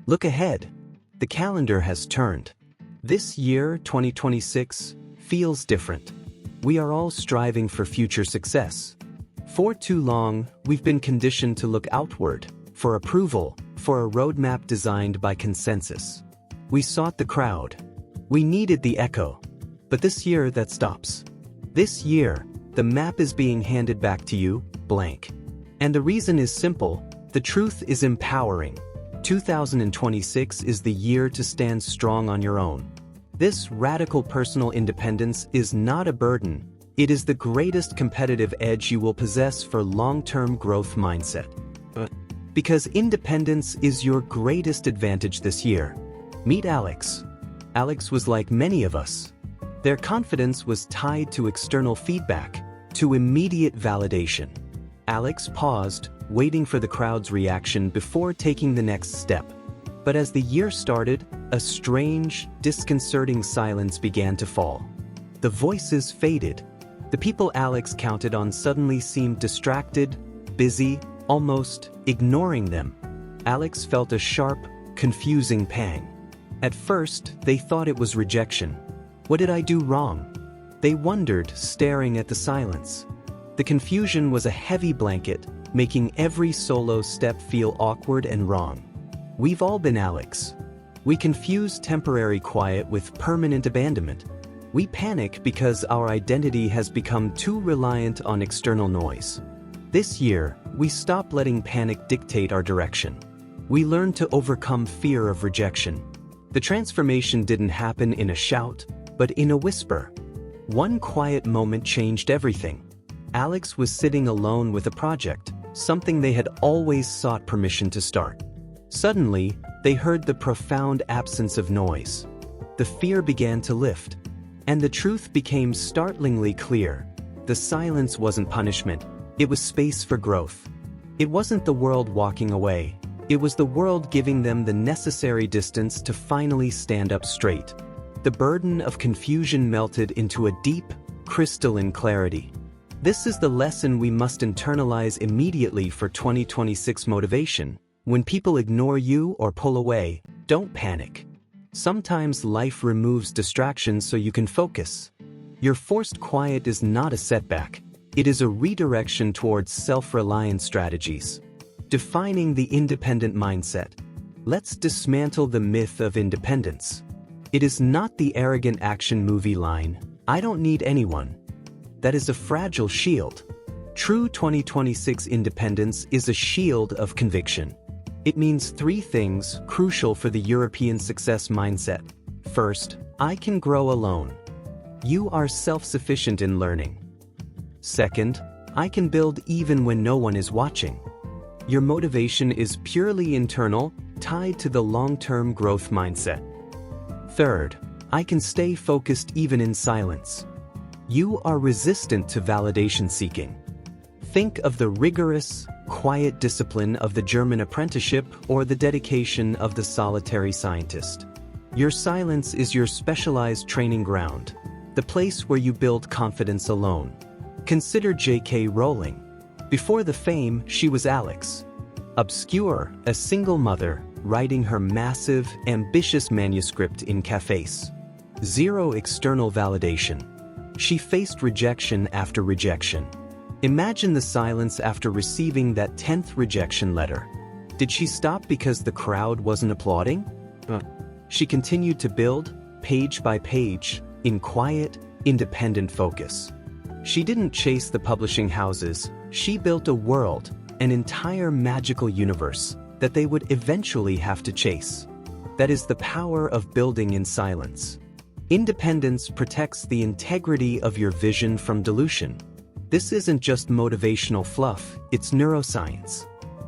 Look ahead. The calendar has turned. This year, 2026, feels different. We are all striving for future success. For too long, we've been conditioned to look outward, for approval, for a roadmap designed by consensus. We sought the crowd. We needed the echo. But this year, that stops. This year, the map is being handed back to you, blank. And the reason is simple: the truth is empowering. 2026 is the year to stand strong on your own. This radical personal independence is not a burden. It is the greatest competitive edge you will possess for long-term growth mindset. Because independence is your greatest advantage this year. Meet Alex. Alex was like many of us. Their confidence was tied to external feedback, to immediate validation. Alex paused, waiting for the crowd's reaction before taking the next step. But as the year started, a strange, disconcerting silence began to fall. The voices faded. The people Alex counted on suddenly seemed distracted, busy, almost ignoring them. Alex felt a sharp, confusing pang. At first, they thought it was rejection. What did I do wrong? They wondered, staring at the silence. The confusion was a heavy blanket, making every solo step feel awkward and wrong. We've all been Alex. We confuse temporary quiet with permanent abandonment. We panic because our identity has become too reliant on external noise. This year, we stop letting panic dictate our direction. We learn to overcome fear of rejection. The transformation didn't happen in a shout, but in a whisper. One quiet moment changed everything. Alex was sitting alone with a project, something they had always sought permission to start. Suddenly, they heard the profound absence of noise. The fear began to lift, and the truth became startlingly clear. The silence wasn't punishment, it was space for growth. It wasn't the world walking away, it was the world giving them the necessary distance to finally stand up straight. The burden of confusion melted into a deep, crystalline clarity. This is the lesson we must internalize immediately for 2026 motivation. When people ignore you or pull away, don't panic. Sometimes life removes distractions so you can focus. Your forced quiet is not a setback. It is a redirection towards self-reliance strategies. Defining the independent mindset. Let's dismantle the myth of independence. It is not the arrogant action movie line, "I don't need anyone." That is a fragile shield. True 2026 independence is a shield of conviction. It means three things crucial for the European success mindset. First, I can grow alone. You are self-sufficient in learning. Second, I can build even when no one is watching. Your motivation is purely internal, tied to the long-term growth mindset. Third, I can stay focused even in silence. You are resistant to validation seeking. Think of the rigorous, quiet discipline of the German apprenticeship or the dedication of the solitary scientist. Your silence is your specialized training ground, the place where you build confidence alone. Consider J.K. Rowling. Before the fame, she was Alex. Obscure, a single mother, writing her massive, ambitious manuscript in cafes. Zero external validation. She faced rejection after rejection. Imagine the silence after receiving that 10th rejection letter. Did she stop because the crowd wasn't applauding? She continued to build, page by page, in quiet, independent focus. She didn't chase the publishing houses, she built a world, an entire magical universe, that they would eventually have to chase. That is the power of building in silence. Independence protects the integrity of your vision from dilution. This isn't just motivational fluff, it's neuroscience.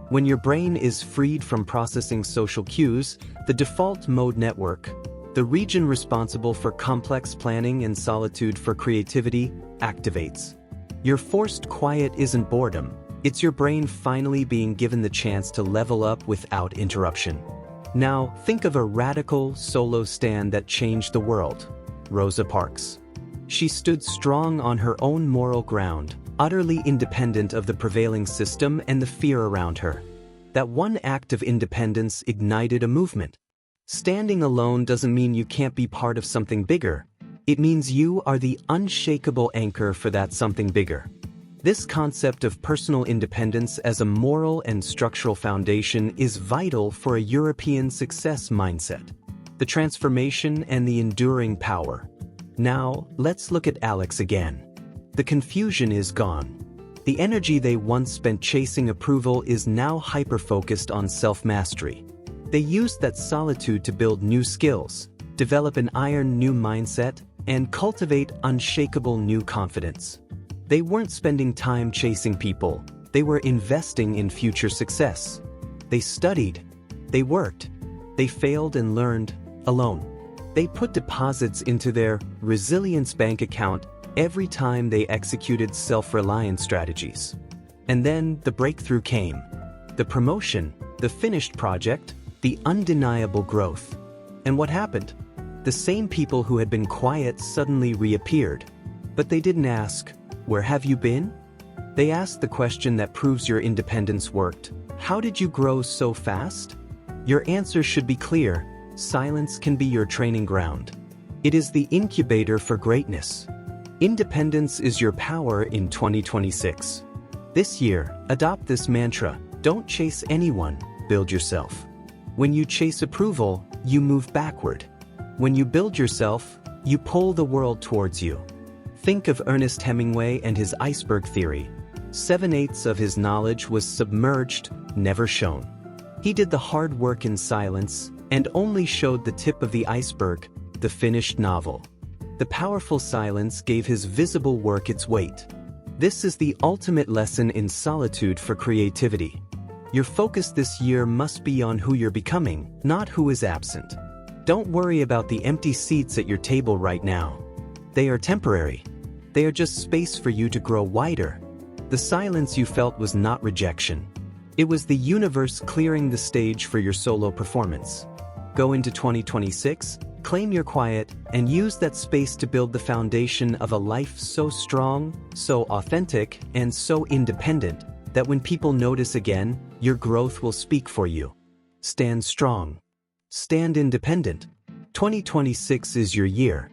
When your brain is freed from processing social cues, the default mode network, the region responsible for complex planning and solitude for creativity, activates. Your forced quiet isn't boredom, it's your brain finally being given the chance to level up without interruption. Now, think of a radical, solo stand that changed the world. Rosa Parks. She stood strong on her own moral ground, utterly independent of the prevailing system and the fear around her. That one act of independence ignited a movement. Standing alone doesn't mean you can't be part of something bigger. It means you are the unshakable anchor for that something bigger. This concept of personal independence as a moral and structural foundation is vital for a European success mindset. The transformation and the enduring power. Now, let's look at Alex again. The confusion is gone. The energy they once spent chasing approval is now hyper-focused on self-mastery. They used that solitude to build new skills, develop an iron new mindset, and cultivate unshakable new confidence. They weren't spending time chasing people, they were investing in future success. They studied, they worked, they failed and learned alone. They put deposits into their resilience bank account every time they executed self-reliance strategies. And then the breakthrough came. The promotion, the finished project, the undeniable growth. And what happened? The same people who had been quiet suddenly reappeared. But they didn't ask, "Where have you been?" They asked the question that proves your independence worked. How did you grow so fast? Your answer should be clear. Silence can be your training ground. It is the incubator for greatness. Independence is your power in 2026. This year, adopt this mantra: don't chase anyone, build yourself. When you chase approval, you move backward. When you build yourself, you pull the world towards you. Think of Ernest Hemingway and his iceberg theory. 7/8 of his knowledge was submerged, never shown. He did the hard work in silence and only showed the tip of the iceberg, the finished novel. The powerful silence gave his visible work its weight. This is the ultimate lesson in solitude for creativity. Your focus this year must be on who you're becoming, not who is absent. Don't worry about the empty seats at your table right now. They are temporary. They are just space for you to grow wider. The silence you felt was not rejection. It was the universe clearing the stage for your solo performance. Go into 2026, claim your quiet, and use that space to build the foundation of a life so strong, so authentic, and so independent that when people notice again, your growth will speak for you. Stand strong. Stand independent. 2026 is your year.